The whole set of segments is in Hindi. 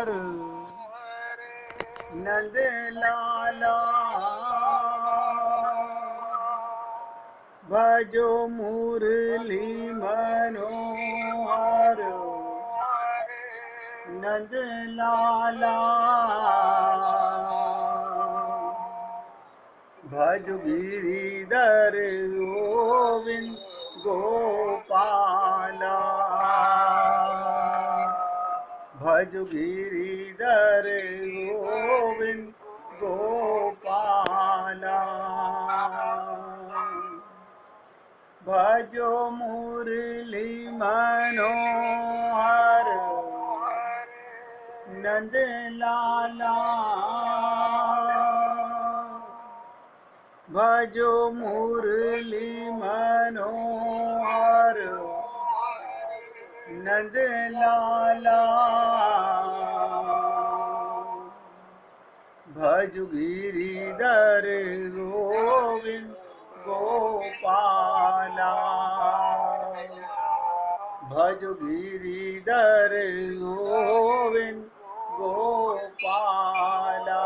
हर नंद लाला भजो मुरली मनोहर नंद लाला भज गिरिधर गोविंद गोपाला भज गिरिधर गोविंद गोपाला भजो मुरली मनोहर नंद लाला भजो मुरली मनोहर नंद लाला भज गिरिधर गोविंद गोपाला भज गिरिधर गोविंद गोपाला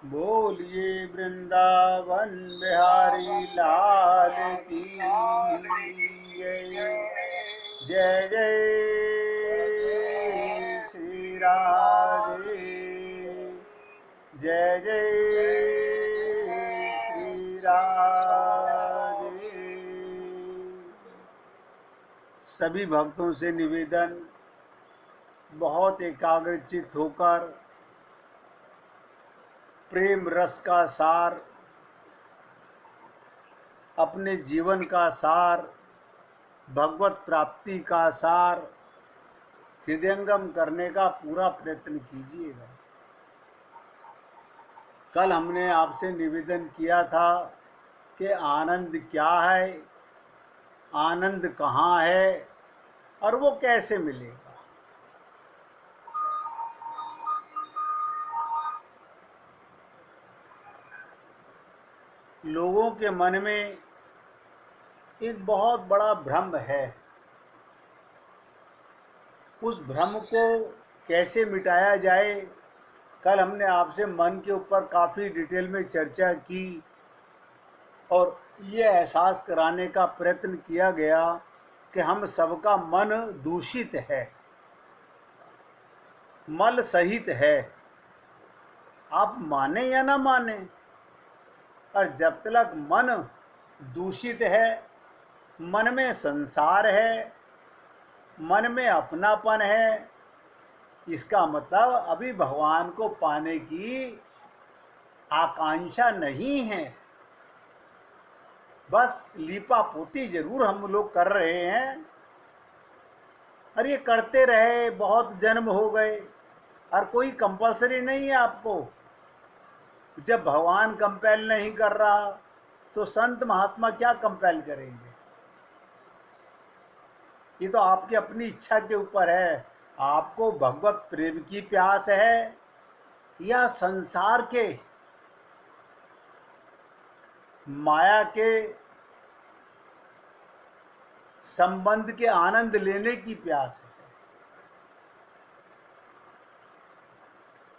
बोलिए वृंदावन बिहारी लाल की जय जय श्री राधे जय जय श्री राधे। सभी भक्तों से निवेदन, बहुत एकाग्रचित्त होकर प्रेम रस का सार, अपने जीवन का सार, भगवत प्राप्ति का सार हृदयंगम करने का पूरा प्रयत्न कीजिएगा। कल हमने आपसे निवेदन किया था कि आनंद क्या है, आनंद कहाँ है और वो कैसे मिलेगा। लोगों के मन में एक बहुत बड़ा भ्रम है। उस भ्रम को कैसे मिटाया जाए, कल हमने आपसे मन के ऊपर काफ़ी डिटेल में चर्चा की और ये एहसास कराने का प्रयत्न किया गया कि हम सबका मन दूषित है, मल सहित है। आप माने या ना माने, और जब तक मन दूषित है, मन में संसार है, मन में अपनापन है, इसका मतलब अभी भगवान को पाने की आकांक्षा नहीं है। बस लीपा पोती जरूर हम लोग कर रहे हैं, और ये करते रहे, बहुत जन्म हो गए, और कोई कंपलसरी नहीं है आपको। जब भगवान कंपेल नहीं कर रहा तो संत महात्मा क्या कंपेल करेंगे। ये तो आपकी अपनी इच्छा के ऊपर है। आपको भगवत प्रेम की प्यास है या संसार के माया के संबंध के आनंद लेने की प्यास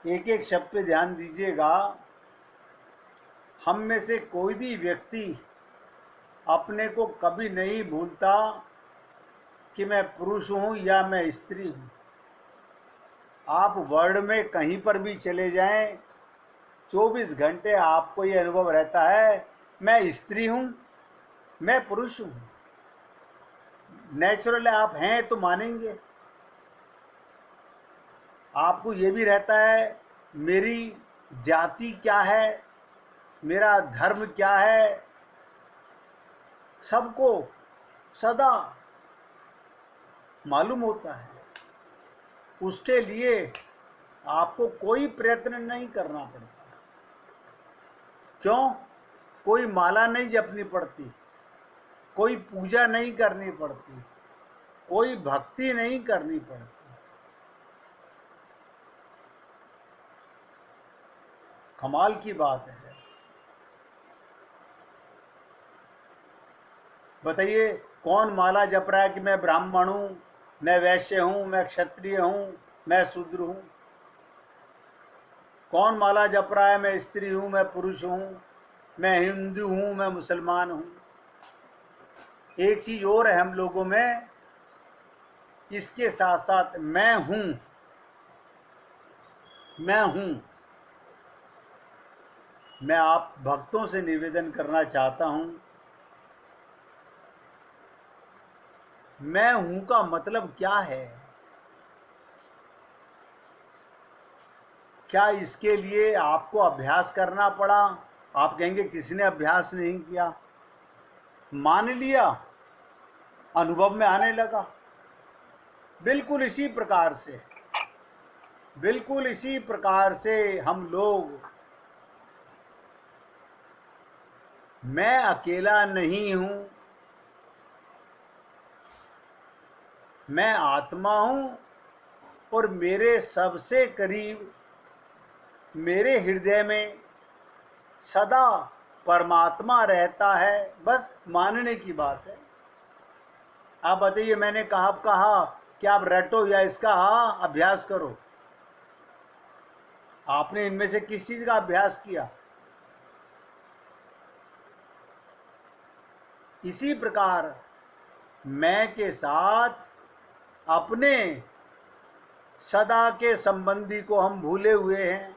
है। एक एक शब्द पे ध्यान दीजिएगा। हम में से कोई भी व्यक्ति अपने को कभी नहीं भूलता कि मैं पुरुष हूँ या मैं स्त्री हूँ। आप वर्ल्ड में कहीं पर भी चले जाएं, 24 घंटे आपको ये अनुभव रहता है, मैं स्त्री हूँ, मैं पुरुष हूँ। नेचुरल आप हैं तो मानेंगे। आपको ये भी रहता है मेरी जाति क्या है, मेरा धर्म क्या है। सबको सदा मालूम होता है। उसके लिए आपको कोई प्रयत्न नहीं करना पड़ता। क्यों? कोई माला नहीं जपनी पड़ती, कोई पूजा नहीं करनी पड़ती, कोई भक्ति नहीं करनी पड़ती। कमाल की बात है। बताइए, कौन माला जप रहा है कि मैं ब्राह्मण हूँ, मैं वैश्य हूँ, मैं क्षत्रिय हूँ, मैं शूद्र हूँ। कौन माला जप रहा है, मैं स्त्री हूँ, मैं पुरुष हूँ, मैं हिंदू हूँ, मैं मुसलमान हूँ। एक चीज और है हम लोगों में, इसके साथ साथ मैं हूँ, मैं हूँ। मैं आप भक्तों से निवेदन करना चाहता हूँ, मैं हूँ का मतलब क्या है? क्या इसके लिए आपको अभ्यास करना पड़ा? आप कहेंगे किसी ने अभ्यास नहीं किया, मान लिया, अनुभव में आने लगा। बिल्कुल इसी प्रकार से, बिल्कुल इसी प्रकार से हम लोग, मैं अकेला नहीं हूँ, मैं आत्मा हूँ और मेरे सबसे करीब, मेरे हृदय में सदा परमात्मा रहता है। बस मानने की बात है। आप बताइए, मैंने कहा कि आप रटो या इसका अभ्यास करो। आपने इनमें से किस चीज का अभ्यास किया? इसी प्रकार मैं के साथ अपने सदा के संबंधी को हम भूले हुए हैं।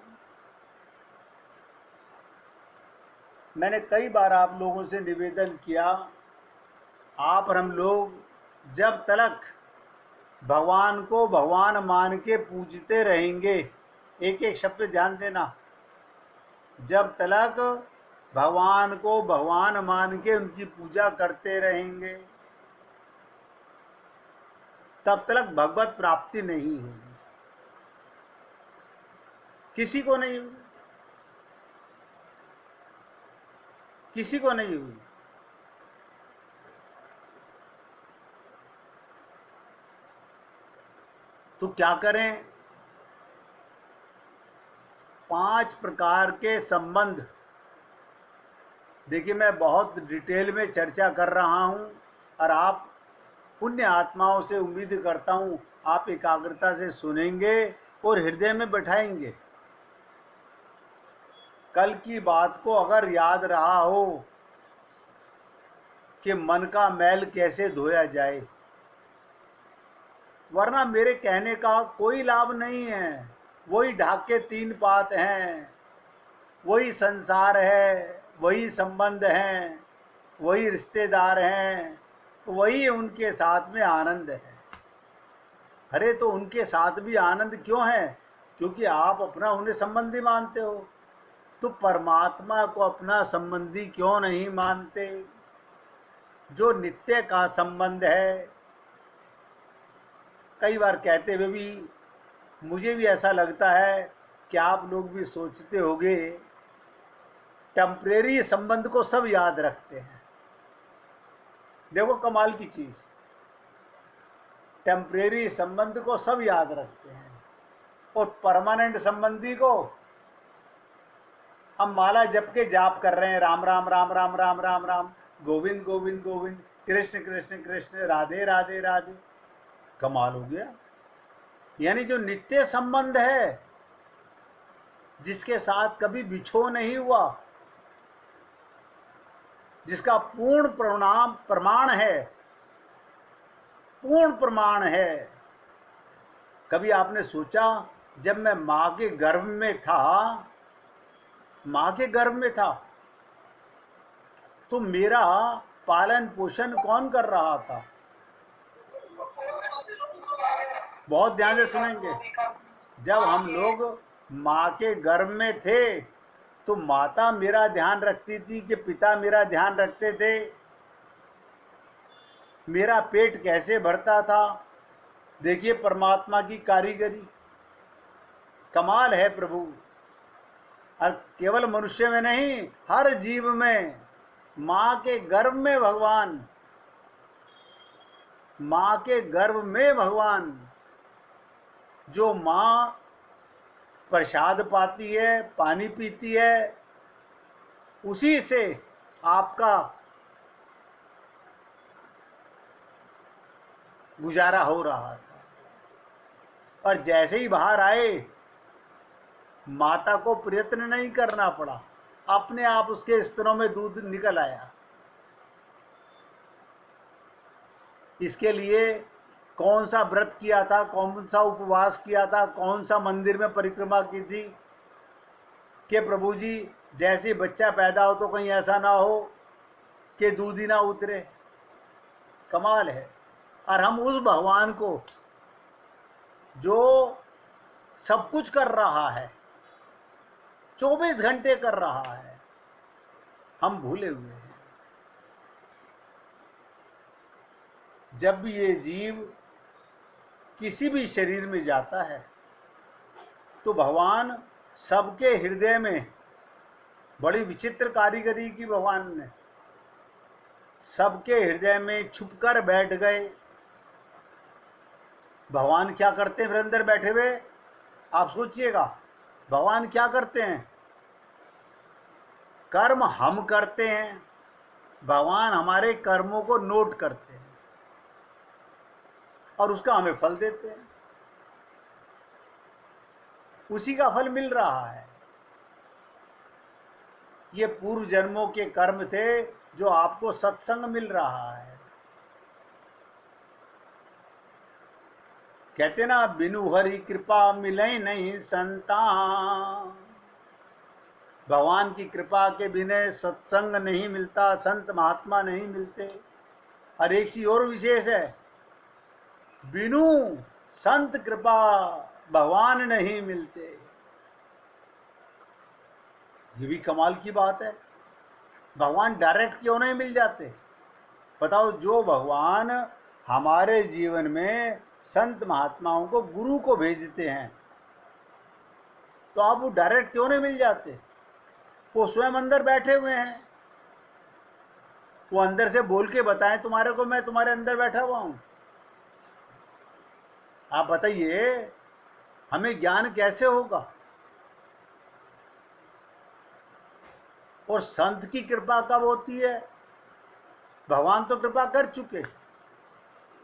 मैंने कई बार आप लोगों से निवेदन किया, आप और हम लोग जब तक भगवान को भगवान मान के पूजते रहेंगे, एक एक शब्द ध्यान देना, जब तक भगवान को भगवान मान के उनकी पूजा करते रहेंगे, तब तक भगवत प्राप्ति नहीं होगी, किसी को नहीं होगी, किसी को नहीं हुई। तो क्या करें? 5 प्रकार के संबंध, देखिए मैं बहुत डिटेल में चर्चा कर रहा हूं और आप पुण्य आत्माओं से उम्मीद करता हूं आप एकाग्रता से सुनेंगे और हृदय में बैठाएंगे। कल की बात को अगर याद रहा हो कि मन का मैल कैसे धोया जाए, वरना मेरे कहने का कोई लाभ नहीं है। वही ढाक के 3 पात हैं, वही संसार है, वही संबंध हैं, वही रिश्तेदार हैं, वही उनके साथ में आनंद है। अरे तो उनके साथ भी आनंद क्यों है? क्योंकि आप अपना उन्हें संबंधी मानते हो। तो परमात्मा को अपना संबंधी क्यों नहीं मानते, जो नित्य का संबंध है? कई बार कहते हुए भी मुझे भी ऐसा लगता है कि आप लोग भी सोचते होंगे, टेम्परेरी संबंध को सब याद रखते हैं। देखो कमाल की चीज, टेम्परेरी संबंध को सब याद रखते हैं और परमानेंट संबंधी को हम माला जप के जाप कर रहे हैं, राम राम राम राम राम राम राम, गोविंद गोविंद गोविंद, कृष्ण कृष्ण कृष्ण, राधे राधे राधे। कमाल हो गया। यानी जो नित्य संबंध है, जिसके साथ कभी बिछो नहीं हुआ, जिसका पूर्ण प्रमाण है, पूर्ण प्रमाण है। कभी आपने सोचा, जब मैं माँ के गर्भ में था, माँ के गर्भ में था, तो मेरा पालन पोषण कौन कर रहा था? बहुत ध्यान से सुनेंगे। जब हम लोग माँ के गर्भ में थे तो माता मेरा ध्यान रखती थी कि पिता मेरा ध्यान रखते थे? मेरा पेट कैसे भरता था? देखिए परमात्मा की कारीगरी, कमाल है प्रभु। और केवल मनुष्य में नहीं, हर जीव में, माँ के गर्भ में भगवान, माँ के गर्भ में भगवान। जो माँ प्रसाद पाती है, पानी पीती है, उसी से आपका गुजारा हो रहा था। और जैसे ही बाहर आए, माता को प्रयत्न नहीं करना पड़ा, अपने आप उसके स्तनों में दूध निकल आया। इसके लिए कौन सा व्रत किया था, कौन सा उपवास किया था, कौन सा मंदिर में परिक्रमा की थी कि प्रभु जी जैसे बच्चा पैदा हो तो कहीं ऐसा ना हो कि दूध ही ना उतरे। कमाल है। और हम उस भगवान को जो सब कुछ कर रहा है, 24 घंटे कर रहा है, हम भूले हुए हैं। जब भी ये जीव किसी भी शरीर में जाता है तो भगवान सबके हृदय में बड़ी विचित्र कारीगरी की भगवान ने, सबके हृदय में छुपकर बैठ गए। भगवान क्या करते हैं फिर अंदर बैठे हुए? आप सोचिएगा, भगवान क्या करते हैं? कर्म हम करते हैं, भगवान हमारे कर्मों को नोट करते हैं और उसका हमें फल देते हैं। उसी का फल मिल रहा है। ये पूर्व जन्मों के कर्म थे जो आपको सत्संग मिल रहा है। कहते ना, बिनु हरि कृपा मिले नहीं संतान। भगवान की कृपा के बिना सत्संग नहीं मिलता, संत महात्मा नहीं मिलते। और एक चीज और विशेष है, बिनु संत कृपा भगवान नहीं मिलते। ये भी कमाल की बात है। भगवान डायरेक्ट क्यों नहीं मिल जाते? बताओ, जो भगवान हमारे जीवन में संत महात्माओं को, गुरु को भेजते हैं, तो आप वो डायरेक्ट क्यों नहीं मिल जाते? वो स्वयं अंदर बैठे हुए हैं, वो अंदर से बोल के बताएं तुम्हारे को, मैं तुम्हारे अंदर बैठा हुआ हूं। आप बताइए, हमें ज्ञान कैसे होगा? और संत की कृपा कब होती है? भगवान तो कृपा कर चुके।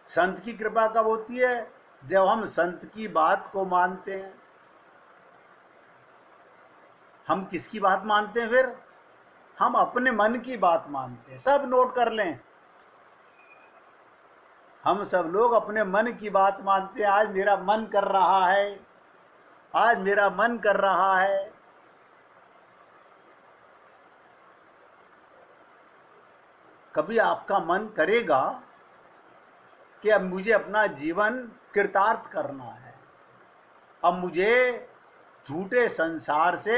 संत की कृपा कब होती है? जब हम संत की बात को मानते हैं। हम किसकी बात मानते हैं फिर? हम अपने मन की बात मानते हैं। सब नोट कर लें, हम सब लोग अपने मन की बात मानते हैं। आज मेरा मन कर रहा है, आज मेरा मन कर रहा है। कभी आपका मन करेगा कि अब मुझे अपना जीवन कृतार्थ करना है, अब मुझे झूठे संसार से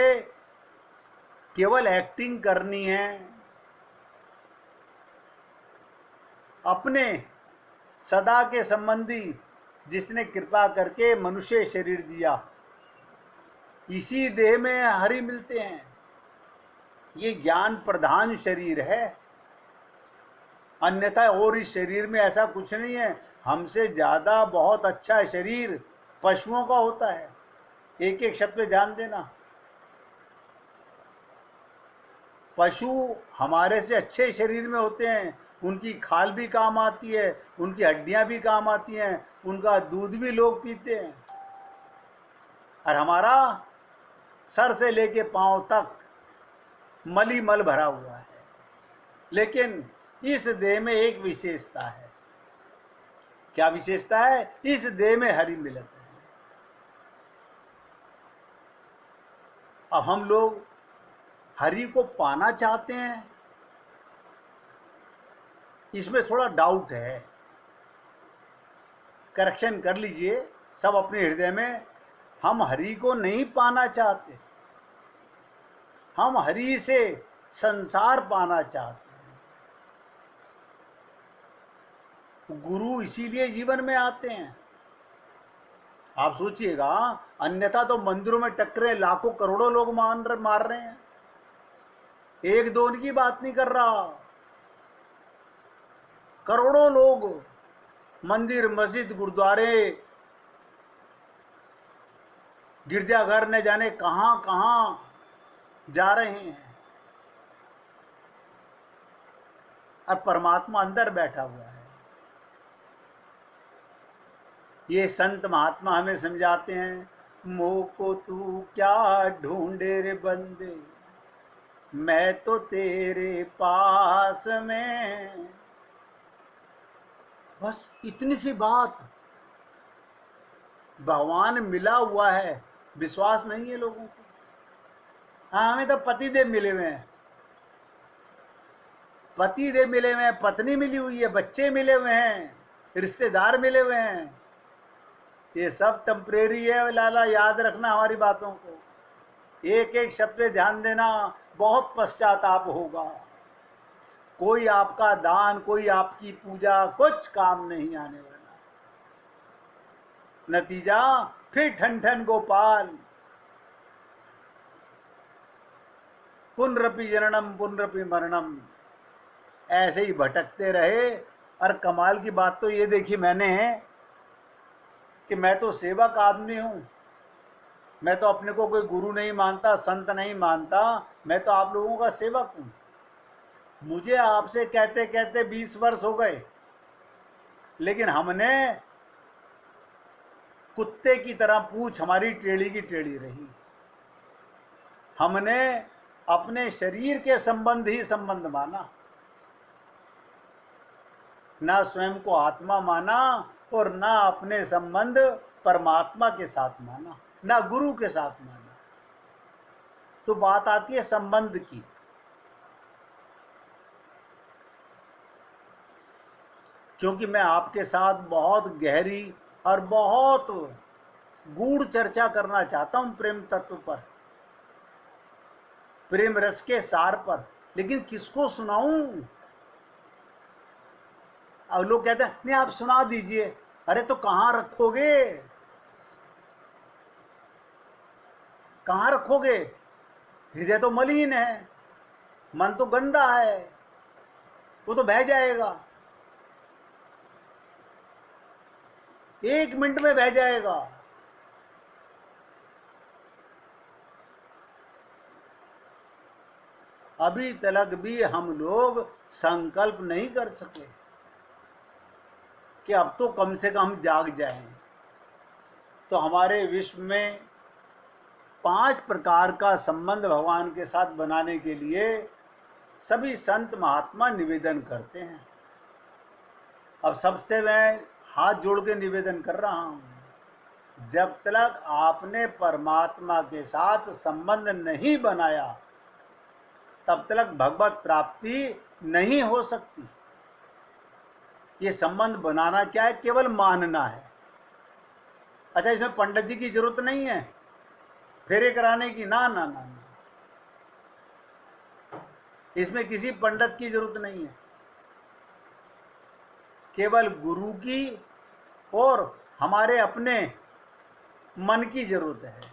केवल एक्टिंग करनी है, अपने सदा के संबंधी जिसने कृपा करके मनुष्य शरीर दिया, इसी देह में हरि मिलते हैं। ये ज्ञान प्रधान शरीर है, अन्यथा और इस शरीर में ऐसा कुछ नहीं है। हमसे ज़्यादा बहुत अच्छा शरीर पशुओं का होता है। एक एक शब्द पे ध्यान देना। पशु हमारे से अच्छे शरीर में होते हैं, उनकी खाल भी काम आती है, उनकी हड्डियां भी काम आती हैं, उनका दूध भी लोग पीते हैं। और हमारा सर से लेके पांव तक मली मल भरा हुआ है। लेकिन इस देह में एक विशेषता है। क्या विशेषता है? इस देह में हरि मिलत है। अब हम लोग हरि को पाना चाहते हैं, इसमें थोड़ा डाउट है। करेक्शन कर लीजिए सब अपने हृदय में। हम हरि को नहीं पाना चाहते, हम हरि से संसार पाना चाहते हैं। गुरु इसीलिए जीवन में आते हैं। आप सोचिएगा, अन्यथा तो मंदिरों में टक्करे लाखों करोड़ों लोग मार रहे हैं। एक दो की बात नहीं कर रहा, करोड़ों लोग मंदिर, मस्जिद, गुरुद्वारे, गिरजाघर न जाने कहां कहां जा रहे हैं, और परमात्मा अंदर बैठा हुआ है। ये संत महात्मा हमें समझाते हैं, मोह को तू क्या ढूंढे रे बंदे, मैं तो तेरे पास में। बस इतनी सी बात, भगवान मिला हुआ है, विश्वास नहीं है लोगों को। हाँ, हमें तो पति देव मिले हुए हैं, पति देव मिले हुए हैं, पत्नी मिली हुई है, बच्चे मिले हुए हैं, रिश्तेदार मिले हुए हैं। ये सब टेम्परेरी है लाला, याद रखना हमारी बातों को, एक एक शब्द पे ध्यान देना, बहुत पश्चाताप होगा। कोई आपका दान, कोई आपकी पूजा कुछ काम नहीं आने वाला। नतीजा फिर ठन ठन गोपाल, पुनरपि जननम पुनरपि मरणम, ऐसे ही भटकते रहे। और कमाल की बात तो ये देखी मैंने कि मैं तो सेवक आदमी हूं, मैं तो अपने को कोई गुरु नहीं मानता, संत नहीं मानता, मैं तो आप लोगों का सेवक हूं। मुझे आपसे कहते कहते 20 वर्ष हो गए, लेकिन हमने कुत्ते की तरह पूंछ हमारी टेढ़ी की टेढ़ी रही। हमने अपने शरीर के संबंध ही संबंध माना, ना स्वयं को आत्मा माना और ना अपने संबंध परमात्मा के साथ माना, ना गुरु के साथ माना। तो बात आती है संबंध की। क्योंकि मैं आपके साथ बहुत गहरी और बहुत गूढ़ चर्चा करना चाहता हूं प्रेम तत्व पर, प्रेम रस के सार पर, लेकिन किसको सुनाऊं? अब लोग कहते हैं नहीं आप सुना दीजिए। अरे तो कहां रखोगे, कहां रखोगे? हृदय तो मलिन है, मन तो गंदा है, वो तो बह जाएगा, 1 मिनट में बह जाएगा। अभी तक भी हम लोग संकल्प नहीं कर सके कि अब तो कम से कम जाग जाएं। तो हमारे विश्व में 5 प्रकार का संबंध भगवान के साथ बनाने के लिए सभी संत महात्मा निवेदन करते हैं। अब सबसे मैं हाथ जोड़ के निवेदन कर रहा हूं, जब तक आपने परमात्मा के साथ संबंध नहीं बनाया तब तक भगवत प्राप्ति नहीं हो सकती। ये संबंध बनाना क्या है? केवल मानना है। अच्छा, इसमें पंडित जी की जरूरत नहीं है, फेरे कराने की, ना ना ना ना, इसमें किसी पंडित की जरूरत नहीं है, केवल गुरु की और हमारे अपने मन की जरूरत है।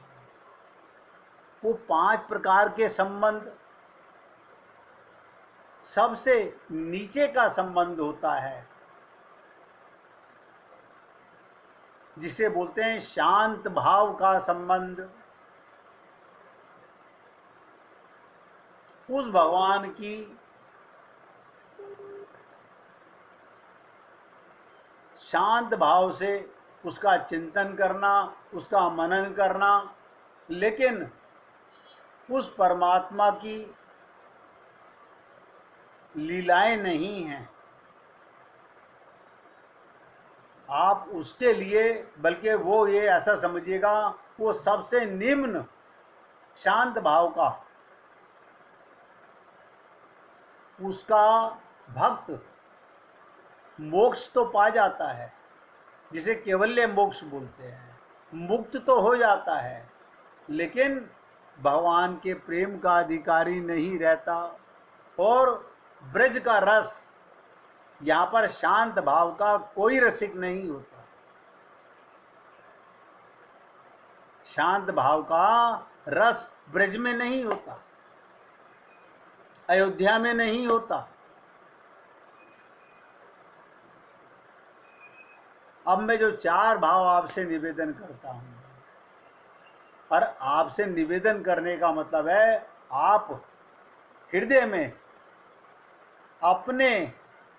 वो 5 प्रकार के संबंध, सबसे नीचे का संबंध होता है जिसे बोलते हैं शांत भाव का संबंध। उस भगवान की शांत भाव से उसका चिंतन करना, उसका मनन करना, लेकिन उस परमात्मा की लीलाएं नहीं हैं। आप उसके लिए, बल्कि वो ये ऐसा समझिएगा, वो सबसे निम्न शांत भाव का उसका भक्त मोक्ष तो पा जाता है, जिसे केवल्य मोक्ष बोलते हैं, मुक्त तो हो जाता है, लेकिन भगवान के प्रेम का अधिकारी नहीं रहता। और ब्रज का रस, यहाँ पर शांत भाव का कोई रसिक नहीं होता, शांत भाव का रस ब्रज में नहीं होता, अयोध्या में नहीं होता। अब मैं जो 4 भाव आपसे निवेदन करता हूं, और आपसे निवेदन करने का मतलब है आप हृदय में अपने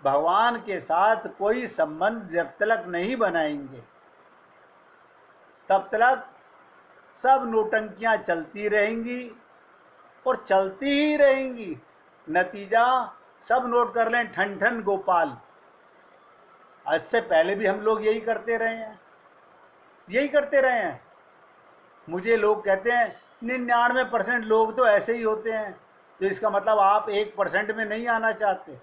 भगवान के साथ कोई संबंध जब तक नहीं बनाएंगे तब तक सब नौटंकियां चलती रहेंगी और चलती ही रहेंगी। नतीजा सब नोट कर लें, ठन ठन गोपाल। इससे पहले भी हम लोग यही करते रहे हैं, यही करते रहे हैं। मुझे लोग कहते हैं 99% लोग तो ऐसे ही होते हैं, तो इसका मतलब आप 1% में नहीं आना चाहते।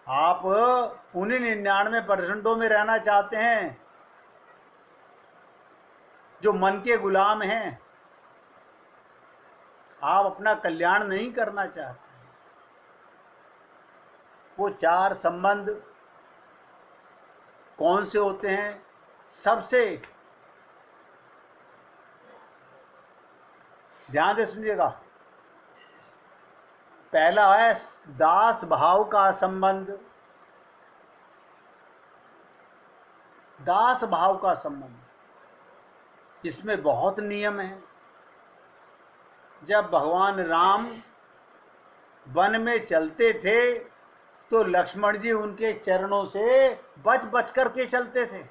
आप उन्हीं 99% में रहना चाहते हैं जो मन के गुलाम हैं। आप अपना कल्याण नहीं करना चाहते। वो 4 संबंध कौन से होते हैं? सबसे ध्यान से सुनिएगा। पहला है दास भाव का संबंध। दास भाव का संबंध, इसमें बहुत नियम है। जब भगवान राम वन में चलते थे तो लक्ष्मण जी उनके चरणों से बच बच करके चलते थे।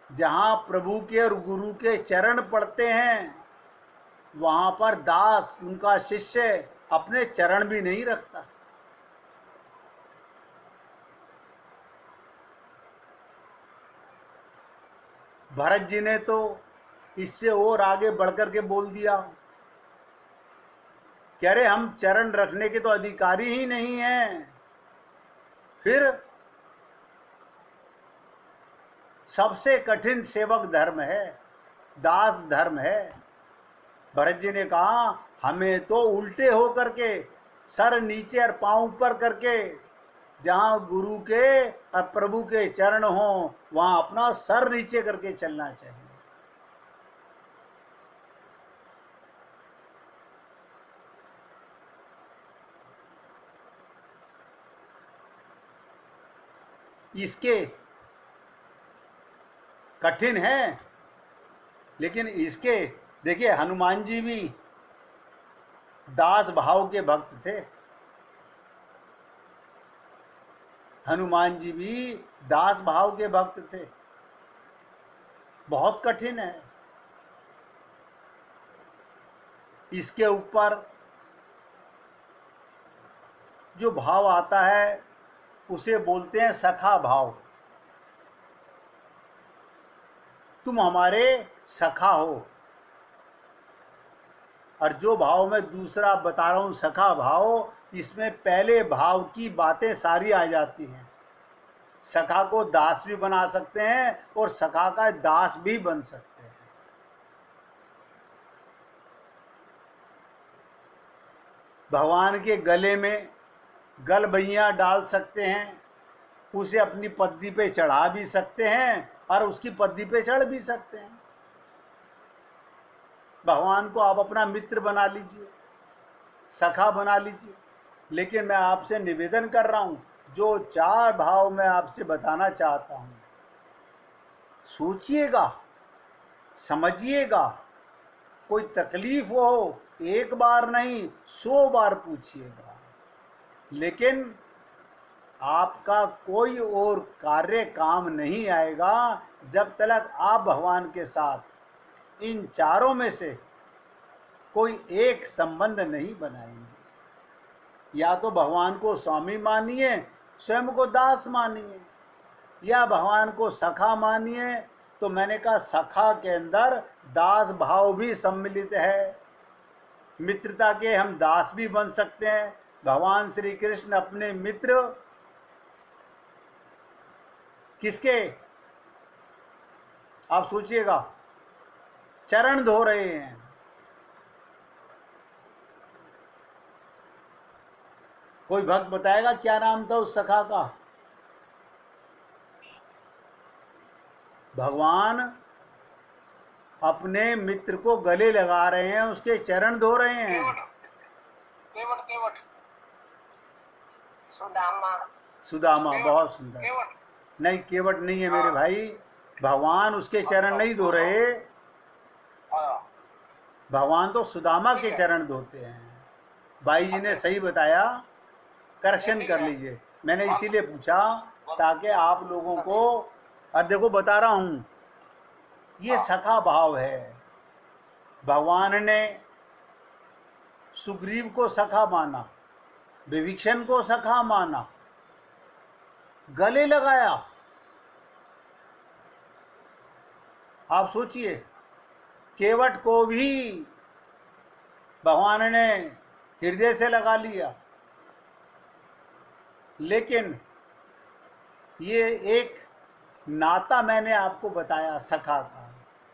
जहां प्रभु के और गुरु के चरण पड़ते हैं वहां पर दास, उनका शिष्य, अपने चरण भी नहीं रखता। भरत जी ने तो इससे और आगे बढ़कर के बोल दिया कि अरे हम चरण रखने के तो अधिकारी ही नहीं हैं, फिर सबसे कठिन सेवक धर्म है, दास धर्म है। भरत जी ने कहा हमें तो उल्टे हो करके, सर नीचे और पांव ऊपर करके, जहां गुरु के और प्रभु के चरण हो वहां अपना सर नीचे करके चलना चाहिए। इसके कठिन है, लेकिन इसके देखिए हनुमान जी भी दास भाव के भक्त थे। हनुमान जी भी दास भाव के भक्त थे। बहुत कठिन है। इसके ऊपर जो भाव आता है उसे बोलते हैं सखा भाव। तुम हमारे सखा हो। और जो भाव मैं दूसरा बता रहा हूं सखा भाव, इसमें पहले भाव की बातें सारी आ जाती हैं। सखा को दास भी बना सकते हैं और सखा का दास भी बन सकते हैं। भगवान के गले में गलबैया डाल सकते हैं, उसे अपनी पद्दी पे चढ़ा भी सकते हैं और उसकी पद्दी पे चढ़ भी सकते हैं। भगवान को आप अपना मित्र बना लीजिए, सखा बना लीजिए। लेकिन मैं आपसे निवेदन कर रहा हूं, जो 4 भाव मैं आपसे बताना चाहता हूं, सोचिएगा, समझिएगा। कोई तकलीफ हो एक बार नहीं 100 बार पूछिएगा, लेकिन आपका कोई और कार्य काम नहीं आएगा जब तक आप भगवान के साथ इन चारों में से कोई एक संबंध नहीं बनाएंगे। या तो भगवान को स्वामी मानिए, स्वयं को दास मानिए, या भगवान को सखा मानिए। तो मैंने कहा सखा के अंदर दास भाव भी सम्मिलित है। मित्रता के हम दास भी बन सकते हैं। भगवान श्री कृष्ण अपने मित्र किसके, आप सोचिएगा, चरण धो रहे हैं। कोई भक्त बताएगा क्या नाम था उस सखा का? भगवान अपने मित्र को गले लगा रहे हैं, उसके चरण धो रहे हैं। केवट केवट सुदामा सुदामा, बहुत सुंदर। नहीं, केवट नहीं है मेरे भाई। भगवान उसके चरण नहीं धो रहे, भगवान तो सुदामा के चरण धोते हैं। भाई जी ने सही बताया, करेक्शन कर लीजिए। मैंने इसीलिए पूछा ताकि आप लोगों को, और देखो बता रहा हूं, ये सखा भाव है। भगवान ने सुग्रीव को सखा माना, विभीषण को सखा माना, गले लगाया। आप सोचिए, केवट को भी भगवान ने हृदय से लगा लिया। लेकिन ये एक नाता मैंने आपको बताया सखा का,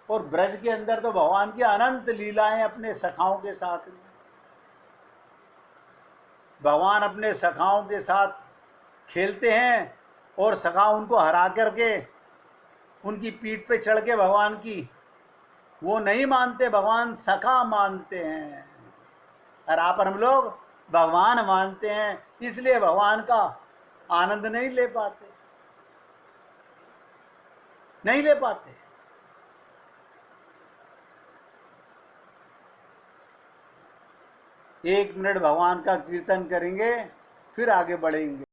और ब्रज के अंदर तो भगवान की अनंत लीलाएं अपने सखाओं के साथ में। भगवान अपने सखाओं के साथ खेलते हैं और सखा उनको हरा करके उनकी पीठ पे चढ़ के भगवान की वो नहीं मानते, भगवान सखा मानते हैं। और आप हम लोग भगवान मानते हैं, इसलिए भगवान का आनंद नहीं ले पाते, नहीं ले पाते। एक मिनट भगवान का कीर्तन करेंगे, फिर आगे बढ़ेंगे।